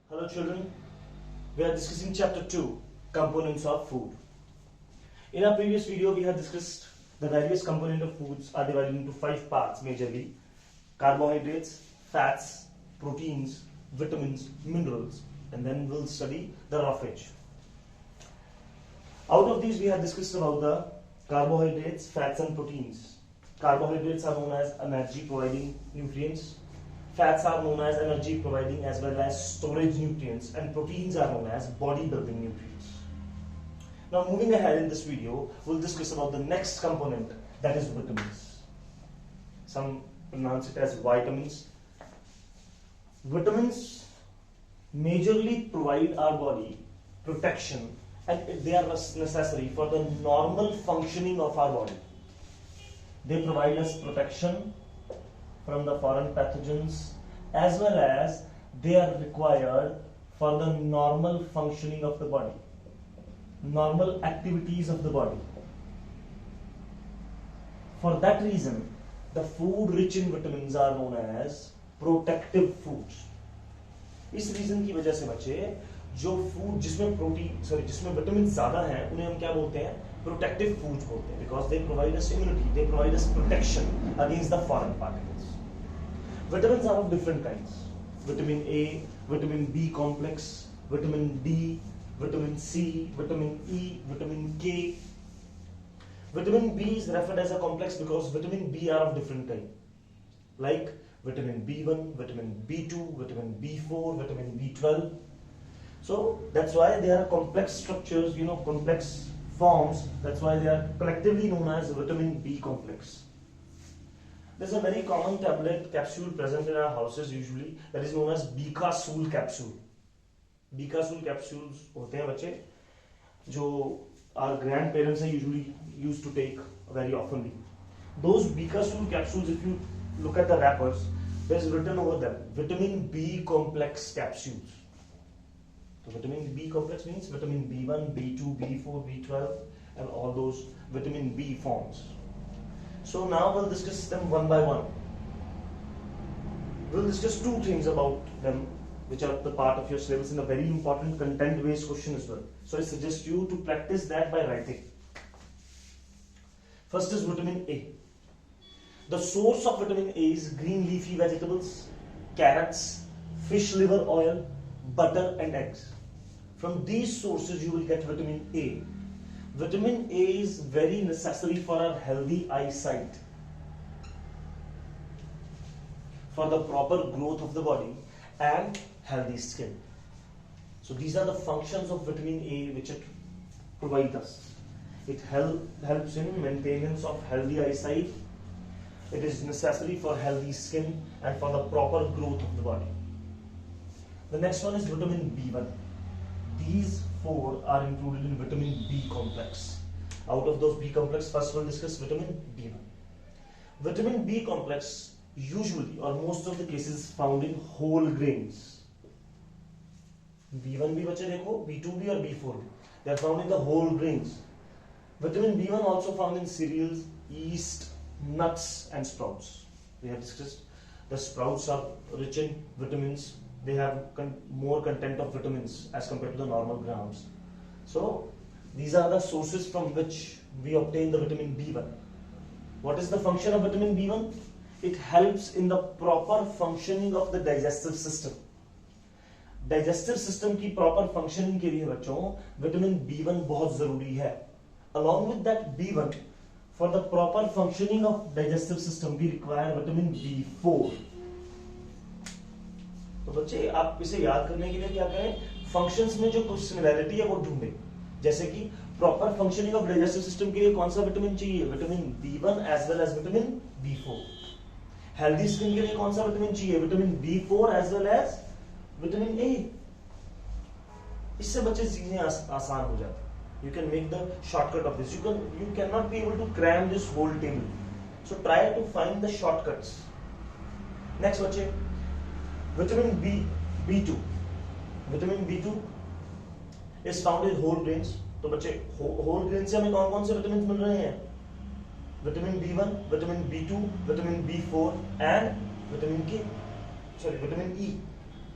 Hello children, we are discussing chapter 2, components of food. In our previous video we have discussed the various components of foods are divided into 5 parts majorly: carbohydrates, fats, proteins, vitamins, minerals, and then we'll study the roughage. Out of these we have discussed about the carbohydrates, fats and proteins. Carbohydrates are known as energy providing nutrients. Fats are known as energy providing as well as storage nutrients, and proteins are known as body building nutrients. Now moving ahead in this video, we'll discuss about the next component, that is vitamins. Some pronounce it as vitamins. Vitamins majorly provide our body protection, and they are necessary for the normal functioning of our body. They provide us protection from the foreign pathogens, as well as they are required for the normal functioning of the body, normal activities of the body. For that reason, the food rich in vitamins are known as protective foods. इस reason की वजह से बच्चे जो food जिसमें vitamin ज्यादा हैं उन्हें हम क्या बोलते हैं? प्रोटेक्टिव फूड्स बोलते हैं, because they provide us immunity, they provide us protection against the foreign particles. Vitamins are of different kinds: vitamin A, vitamin B complex, vitamin D, vitamin C, vitamin E, vitamin K. Vitamin B is referred as a complex because vitamin B are of different kind, like vitamin B1, vitamin B2, vitamin B4, vitamin B12. So that's why they are complex structures, complex forms. That's why they are collectively known as vitamin B complex. There's a very common tablet capsule present in our houses usually, that is known as Bicasol capsule. Bicasol capsules होते हैं बच्चे जो our grandparents are usually used to take very oftenly. Those Bicasol capsules, if you look at the wrappers, there's written over them vitamin B complex capsules. So vitamin B complex means vitamin B1, B2, B4, B12 and all those vitamin B forms. So now we'll discuss them one by one. We'll discuss two things about them which are the part of your syllabus in a very important content based question as well. So I suggest you to practice that by writing. First is vitamin A. The source of vitamin A is green leafy vegetables, carrots, fish liver oil, butter and eggs. From these sources you will get vitamin A. Vitamin A is very necessary for our healthy eyesight, for the proper growth of the body and healthy skin. So these are the functions of vitamin A which it provides us. It helps in maintenance of healthy eyesight. It is necessary for healthy skin and for the proper growth of the body. The next one is vitamin B1. These four are included in vitamin B complex. Out of those B complex, first we'll discuss vitamin B1. Vitamin B complex usually or most of the cases is found in whole grains. B1 भी बच्चे देखो, B2 भी और B4 भी. They are found in the whole grains. Vitamin B1 also found in cereals, yeast, nuts and sprouts. We have discussed the sprouts are rich in vitamins. They have more content of vitamins as compared to the normal grams. So these are the sources from which we obtain the vitamin B1. What is the function of vitamin B1? It helps in the proper functioning of the digestive system. Digestive system की proper functioning के लिए बच्चों vitamin B1 बहुत जरूरी है. Along with that B1, for the proper functioning of digestive system we require vitamin B4. तो बच्चे आप इसे याद करने के लिए क्या करें? फंक्शंस में जो कुछ सिमिलैरिटी है वो ढूंढें. जैसे कि proper functioning of digestive system के लिए कौन सा विटामिन चाहिए? Vitamin B1 as well as vitamin B4. Healthy skin के लिए कौन सा विटामिन चाहिए? Vitamin B4 as well as vitamin A. इससे बच्चे चीजें आसान हो जाती है. You can make the shortcut of this. You cannot be able to cram this whole table. So try to find the shortcuts. Next बच्चे vitamin B2. Vitamin B2 is found in whole grains. तो बच्चे whole grains से हमें कौन कौन से vitamin मिल रहे हैं? Vitamin B1, vitamin B2, vitamin B4 and vitamin K. Sorry, vitamin E,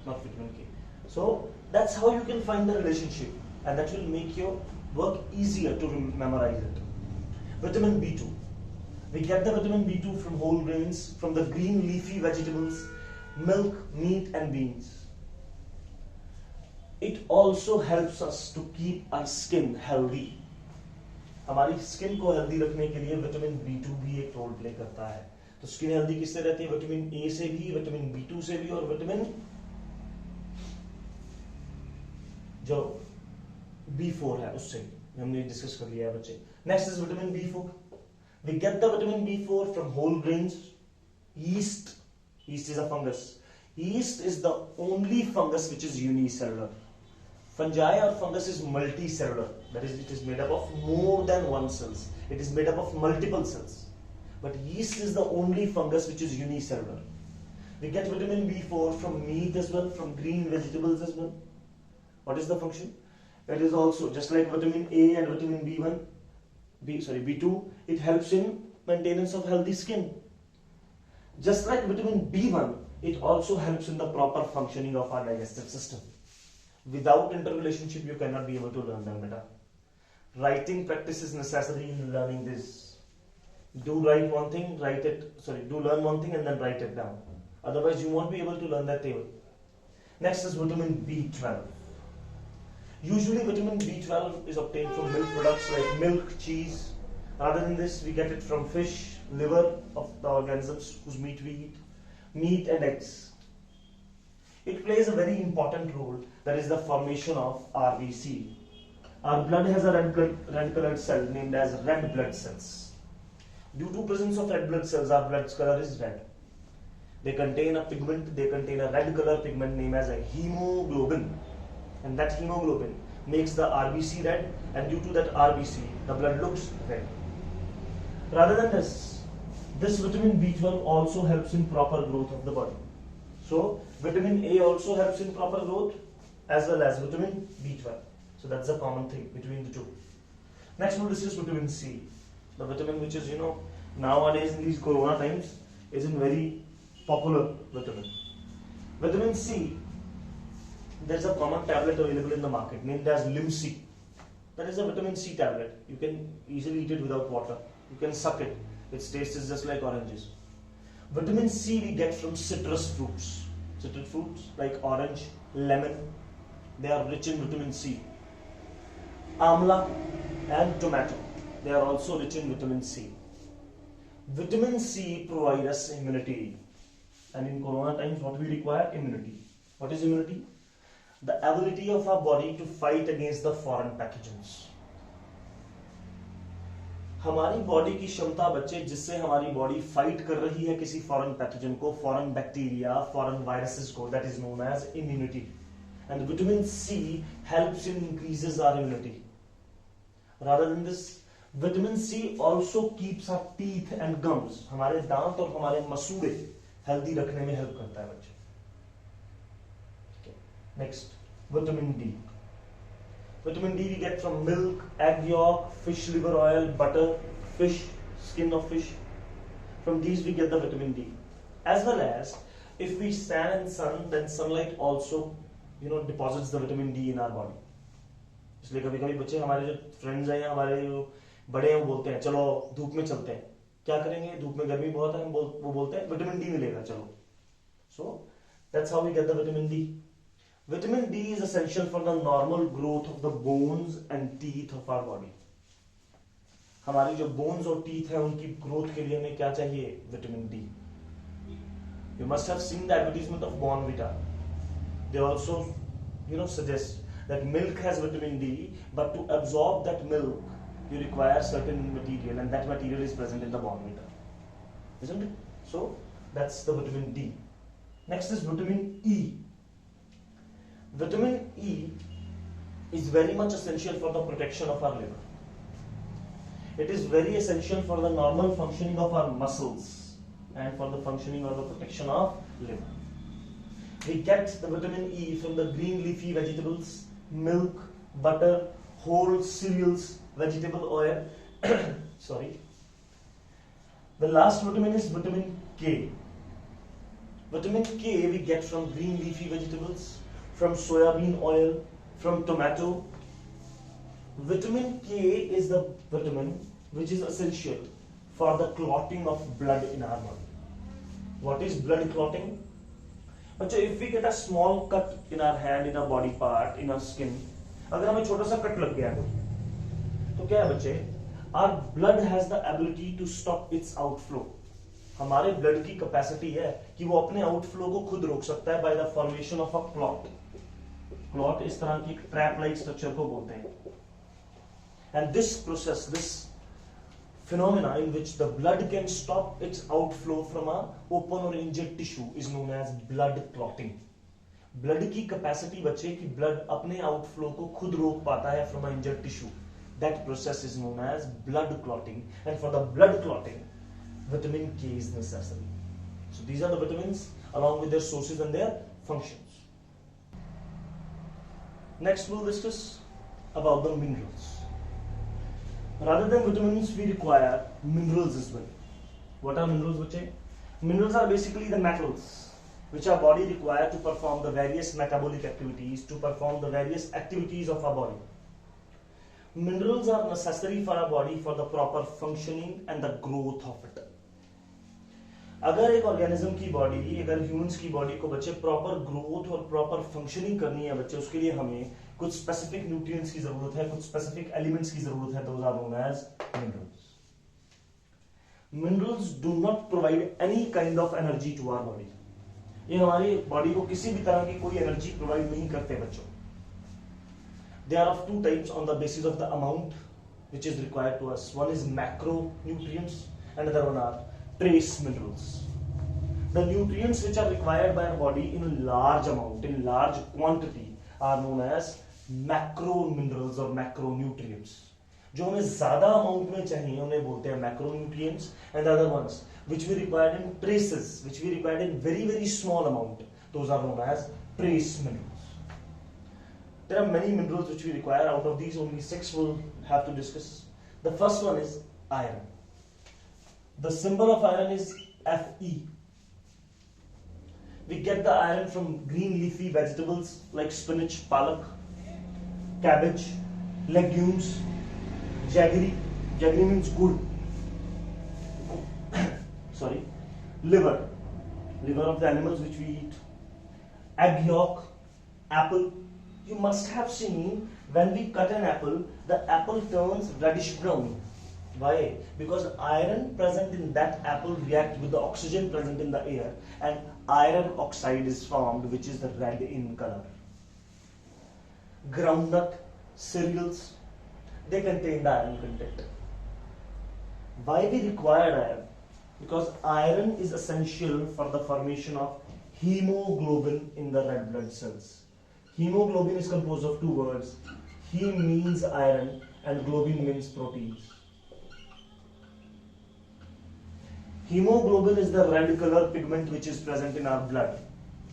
not vitamin K. So that's how you can find the relationship, and that will make your work easier to memorize it. Vitamin B2. We get the vitamin B2 from whole grains, from the green leafy vegetables, milk, meat and beans. It also helps us to keep our skin healthy. हमारी skin को healthy रखने के लिए vitamin B2 भी एक role play करता है. तो स्किन हेल्दी किससे रहती है? विटामिन ए से भी, विटामिन B2 से भी, और विटामिन जो B4 है उससे भी. हमने डिस्कस कर लिया है बच्चे. Next is vitamin B4. We get the vitamin B4 from whole grains. Yeast. Yeast is a fungus. Yeast is the only fungus which is unicellular. Fungi or fungus is multicellular. That is, it is made up of more than one cells. It is made up of multiple cells. But yeast is the only fungus which is unicellular. We get vitamin B4 from meat as well, from green vegetables as well. What is the function? It is also just like vitamin A and vitamin B2. It helps in maintenance of healthy skin. Just like vitamin B1, it also helps in the proper functioning of our digestive system. Without interrelationship, you cannot be able to learn them, beta. Writing practice is necessary in learning this. Do learn one thing and then write it down. Otherwise, you won't be able to learn that table. Next is vitamin B12. Usually, vitamin B12 is obtained from milk products like milk, cheese. Rather than this, we get it from fish, liver of the organisms whose meat we eat, meat and eggs. It plays a very important role, that is the formation of RBC. Our blood has a red colored cell named as red blood cells. Due to presence of red blood cells, our blood's color is red. They contain a pigment, they contain a red color pigment named as a hemoglobin. And that hemoglobin makes the RBC red, and due to that RBC, the blood looks red. Rather than this vitamin B12 also helps in proper growth of the body. So vitamin A also helps in proper growth as well as vitamin B12. So that's a common thing between the two. Next we'll discuss vitamin C. The vitamin which is, nowadays in these corona times is a very popular vitamin. Vitamin C, there's a common tablet available in the market named as Lim-C. That is a vitamin C tablet. You can easily eat it without water. You can suck it. Its taste is just like oranges. Vitamin C we get from citrus fruits. Citrus fruits like orange, lemon, they are rich in vitamin C. Amla and tomato, they are also rich in vitamin C. Vitamin C provides us immunity. And in corona times, what we require? Immunity. What is immunity? The ability of our body to fight against the foreign pathogens. हमारी body की क्षमता बच्चे जिससे हमारी body fight कर रही है किसी फॉरेन पैथोजन को, फॉरेन बैक्टीरिया, फॉरेन वायरसेस को, that is known as immunity. And vitamin C helps in increases our immunity. Rather than this, vitamin C also keeps our teeth and gums, हमारे दांत और हमारे मसूड़े हेल्दी रखने में help करता है बच्चे. Next, vitamin D. Vitamin D we get from milk, egg yolk, fish liver oil, butter, fish, skin of fish. From these we get the vitamin D. As well as, if we stand in sun, then sunlight also, deposits the vitamin D in our body. इसलिए कभी कभी बच्चे, हमारे जो friends हैं, हमारे जो बड़े हैं, वो बोलते हैं चलो धूप में चलते हैं. क्या करेंगे? धूप में गर्मी बहुत है, वो बोलते हैं विटामिन डी मिलेगा, चलो. So that's how we get the vitamin D. Vitamin D is essential for the normal growth of the bones and teeth of our body. हमारी जो bones और teeth है उनकी growth के लिए हमें क्या चाहिए? Vitamin D. You must have seen the advertisement of Bonvita. They also, suggest that milk has vitamin D, but to absorb that milk, you require certain material, and that material is present in the Bonvita, isn't it? So that's the vitamin D. Next is vitamin E. Vitamin E is very much essential for the protection of our liver. It is very essential for the normal functioning of our muscles and for the functioning or the protection of liver. We get the vitamin E from the green leafy vegetables, milk, butter, whole cereals, vegetable oil. Sorry. The last vitamin is vitamin K. Vitamin K we get from green leafy vegetables, from soybean oil, from tomato. Vitamin K is the vitamin which is essential for the clotting of blood in our body. What is blood clotting? बच्चों, if we get a small cut in our hand, in our body part, in our skin, अगर हमें छोटा सा cut लग गया तो क्या है बच्चे? Our blood has the ability to stop its outflow. हमारे ब्लड की कैपेसिटी है कि वो अपने आउटफ्लो को खुद रोक सकता है by the formation of a clot. Clot इस तरह की ट्रैप लाइक स्ट्रक्चर को बोलते हैं. And this process, this phenomena in which the blood can stop its outflow from a open or injured tissue is known as blood clotting. Blood की capacity बच्चे कि blood अपने आउटफ्लो को खुद रोक पाता है from a injured tissue. That process is known as blood clotting. And for the blood clotting vitamin K is necessary. So these are the vitamins along with their sources and their functions. Next we'll discuss about the minerals. Rather than vitamins, we require minerals as well. What are minerals, bache? Minerals are basically the metals which our body requires to perform the various metabolic activities, to perform the various activities of our body. Minerals are necessary for our body for the proper functioning and the growth of it. अगर एक organism की body, अगर humans की body को बच्चे proper growth और proper functioning करनी है बच्चे, उसके लिए हमें कुछ स्पेसिफिक न्यूट्रिएंट्स की जरूरत है, कुछ स्पेसिफिक एलिमेंट्स की जरूरत है. Those are known as minerals. Minerals do not provide any kind of energy to our body. ये हमारी बॉडी को किसी भी तरह की कोई एनर्जी प्रोवाइड नहीं करते बच्चों. They are of two types on the basis of the amount which is required to us. One is macronutrients and another one are trace minerals. The nutrients which are required by our body in large amount, in large quantity, are known as macro minerals or macronutrients. जो हमें ज्यादा amount में चाहिए उन्हें बोलते हैं macronutrients, and the other ones which we required in traces, which we required in very very small amount, those are known as trace minerals. There are many minerals which we require. Out of these, only 6 we'll have to discuss. The first one is iron. The symbol of iron is Fe. We get the iron from green leafy vegetables like spinach, palak, cabbage, legumes, jaggery. Jaggery means good. Sorry. Liver. Liver of the animals which we eat. Egg yolk, apple. You must have seen when we cut an apple, the apple turns reddish brown. Why? Because iron present in that apple reacts with the oxygen present in the air, and iron oxide is formed, which is the red in color. Groundnut, cereals, they contain the iron content. Why we require iron? Because iron is essential for the formation of hemoglobin in the red blood cells. Hemoglobin is composed of two words. He means iron and globin means proteins. Hemoglobin is the red color pigment which is present in our blood,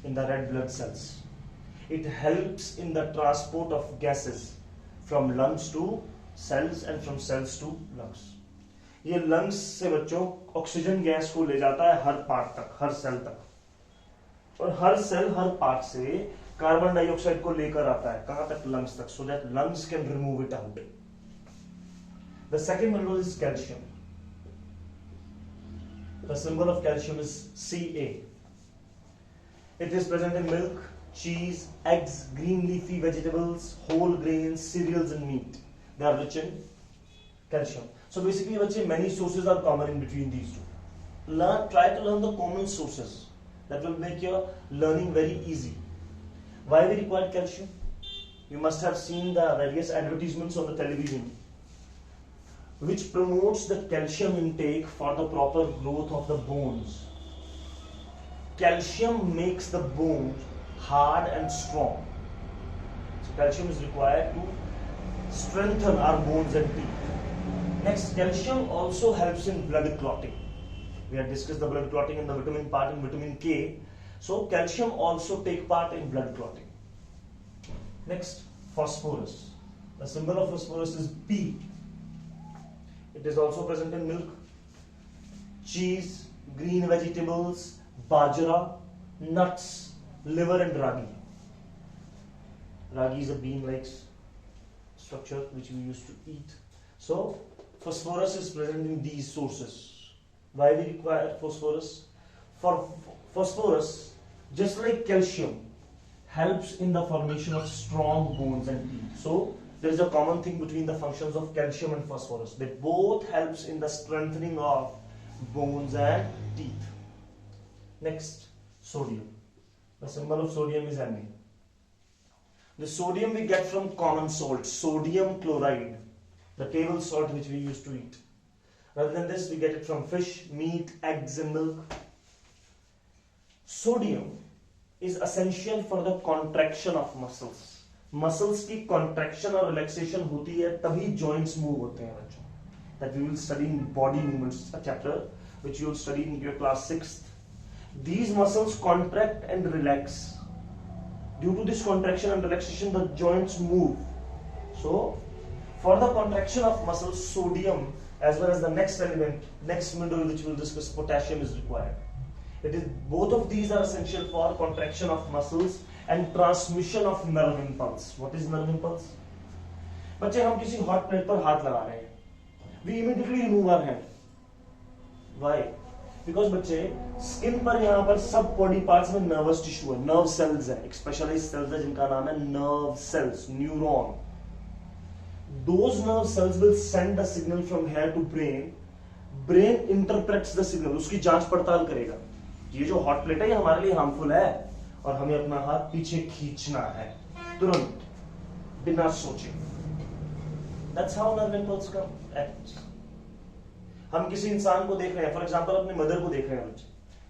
in the red blood cells. It helps in the transport of gases from lungs to cells and from cells to lungs. ये lungs से बच्चों oxygen gas को ले जाता है हर part तक, हर cell तक, और हर सेल हर पार्ट से कार्बन डाइऑक्साइड को लेकर आता है कहां तक? लंग्स तक, so that lungs can remove it out. The second mineral is calcium. The symbol of calcium is Ca. It is present in milk, cheese, eggs, green leafy vegetables, whole grains, cereals and meat. They are rich in calcium. So basically बच्चे many sources are common in between these two. Try to learn the common sources. That will make your learning very easy. Why we require calcium? You must have seen the various advertisements on the television which promotes the calcium intake for the proper growth of the bones. Calcium makes the bones hard and strong. So calcium is required to strengthen our bones and teeth. Next, calcium also helps in blood clotting. We have discussed the blood clotting and the vitamin part in vitamin K. So calcium also take part in blood clotting. Next, phosphorus. The symbol of phosphorus is P. It is also present in milk, cheese, green vegetables, bajra, nuts, liver and ragi. Ragi is a bean-like structure which we used to eat. So phosphorus is present in these sources. Why we require phosphorus? For phosphorus, just like calcium, helps in the formation of strong bones and teeth. So there is a common thing between the functions of calcium and phosphorus. They both helps in the strengthening of bones and teeth. Next, sodium. The symbol of sodium is Na. The sodium we get from common salt, sodium chloride, the table salt which we used to eat. Rather than this, we get it from fish, meat, eggs and milk. Sodium is essential for the contraction of muscles. Muscles की contraction और relaxation होती है तभी joints move होते हैं बच्चों. That we will study in body movements, a chapter which you will study in your class 6th. These muscles contract and relax. Due to this contraction and relaxation, the joints move. So, for the contraction of muscles, sodium as well as the next element, next mineral which we will discuss, potassium is required. It is both of these are essential for contraction of muscles and transmission of nerve impulse. What is nerve impulse? बच्चे हम किसी hot plate पर हाथ लगा रहे हैं. We immediately remove our hand. Why? Because बच्चे skin पर यहाँ पर सब बॉडी पार्ट्स में नर्वस टिश्यू है, नर्व सेल्स है, एक स्पेशलाइज्ड सेल्स है जिनका नाम है nerve cells, neuron. Those nerve cells will send the signal from here to brain. Brain interprets the signal, उसकी जांच पड़ताल करेगा. ये जो हॉट प्लेट है ये हमारे लिए हार्मफुल है और हमें अपना हाथ पीछे खींचना है तुरंत बिना सोचे. That's how nerve impulse acts. हम किसी इंसान को देख रहे हैं, फॉर एग्जांपल अपनी मदर को देख रहे हैं बच्चे.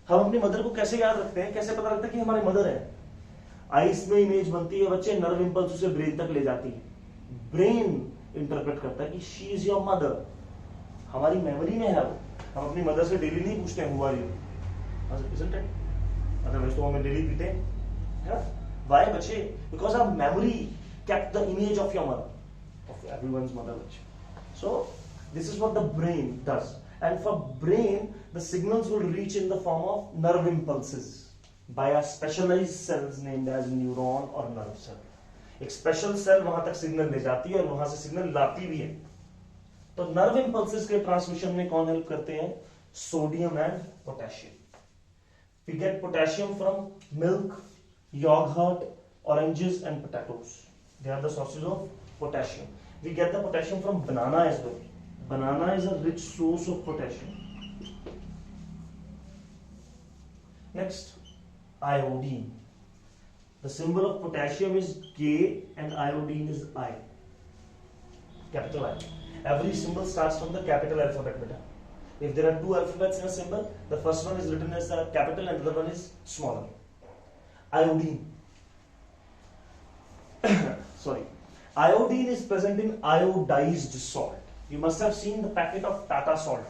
हम अपनी मदर को कैसे याद रखते हैं, कैसे पता लगता है कि हमारी मदर है? आइस में इमेज बनती है बच्चे, नर्व इंपल्स उसे ब्रेन तक ले जाती है. ब्रेन इंटरप्रेट करता है कि शी इज योर मदर. हमारी मेमोरी में है वो. हम अपनी मदर से डेली नहीं पूछते हैं who are you, isn't it? Otherwise तो हमें डेली पीते हैं. Why बच्चे? Because our memory kept the image of your mother, of everyone's mother. So this is what the brain does, and for brain the signals will reach in the form of nerve impulses by a specialized cells named as neuron or nerve cell. एक special cell वहां तक signal ले जाती है और वहां से signal लाती भी है. तो नर्व इंपल्सेस के ट्रांसमिशन में कौन हेल्प करते हैं? Sodium and potassium. We get potassium from milk, yogurt, oranges and potatoes. They are the sources of potassium. We get the potassium from banana as well. Banana is a rich source of potassium. Next, iodine. The symbol of potassium is K and iodine is I. Capital I. Every symbol starts from the capital alphabet, beta. If there are two alphabets in a symbol, the first one is written as a capital and the other one is smaller. Iodine. Sorry. Iodine is present in iodized salt. You must have seen the packet of Tata salt.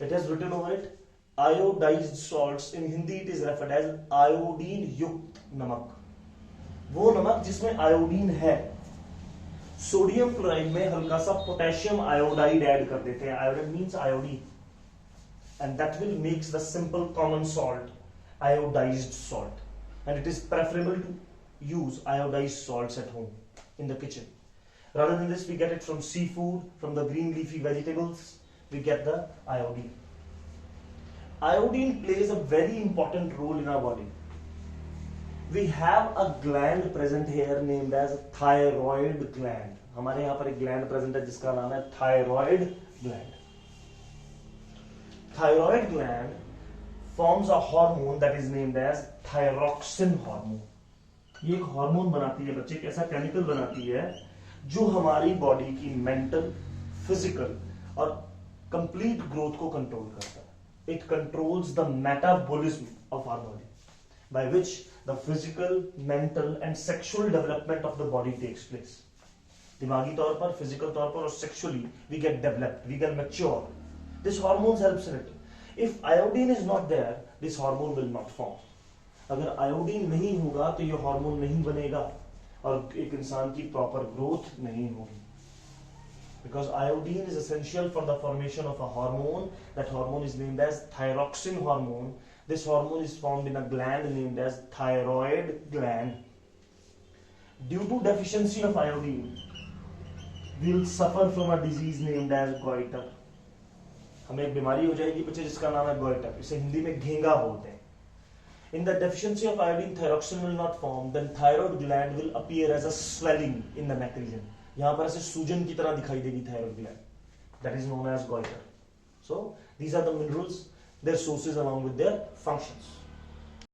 It has written over it iodized salts. In Hindi it is referred as iodine युक्त नमक. वो नमक जिसमें iodine है. Sodium chloride में हल्का सा potassium iodide add कर देते हैं. Iodide means iodine, and that will makes the simple common salt iodized salt. And it is preferable to use iodized salts at home in the kitchen. Rather than this, we get it from seafood, from the green leafy vegetables. We get the iodine. Iodine plays a very important role in our body. We have a gland present here named as thyroid gland. हमारे यहाँ पर एक gland present है जिसका नाम है thyroid gland. Thyroid gland forms a hormone that is named as thyroxine hormone. ये एक हार्मोन बनाती है बच्चे, एक ऐसा केमिकल बनाती है जो हमारी बॉडी की मेंटल, फिजिकल और कंप्लीट ग्रोथ को कंट्रोल करता है. It controls the metabolism of our body, by which the physical, mental and sexual development of the body takes place. दिमागी तौर पर, physical तौर पर और sexually we get developed, we get mature. This hormone helps in it. If iodine is not there, this hormone will not form. अगर iodine नहीं होगा तो ये हार्मोन नहीं बनेगा और एक इंसान की प्रॉपर ग्रोथ नहीं होगी. Because iodine is essential for the formation of a hormone. That hormone is named as thyroxine hormone. This hormone is formed in a gland named as thyroid gland. Due to deficiency of iodine will suffer from a disease named as goitre. हमें एक बीमारी हो जाएगी बच्चे जिसका नाम है goitre, इसे हिंदी में घेंगा बोलते हैं। In the deficiency of iodine, thyroxine will not form, then thyroid gland will appear as a swelling in the neck region. यहाँ पर ऐसे सूजन की तरह दिखाई देगी thyroid gland. That is known as goiter. So these are the minerals, their sources along with their functions.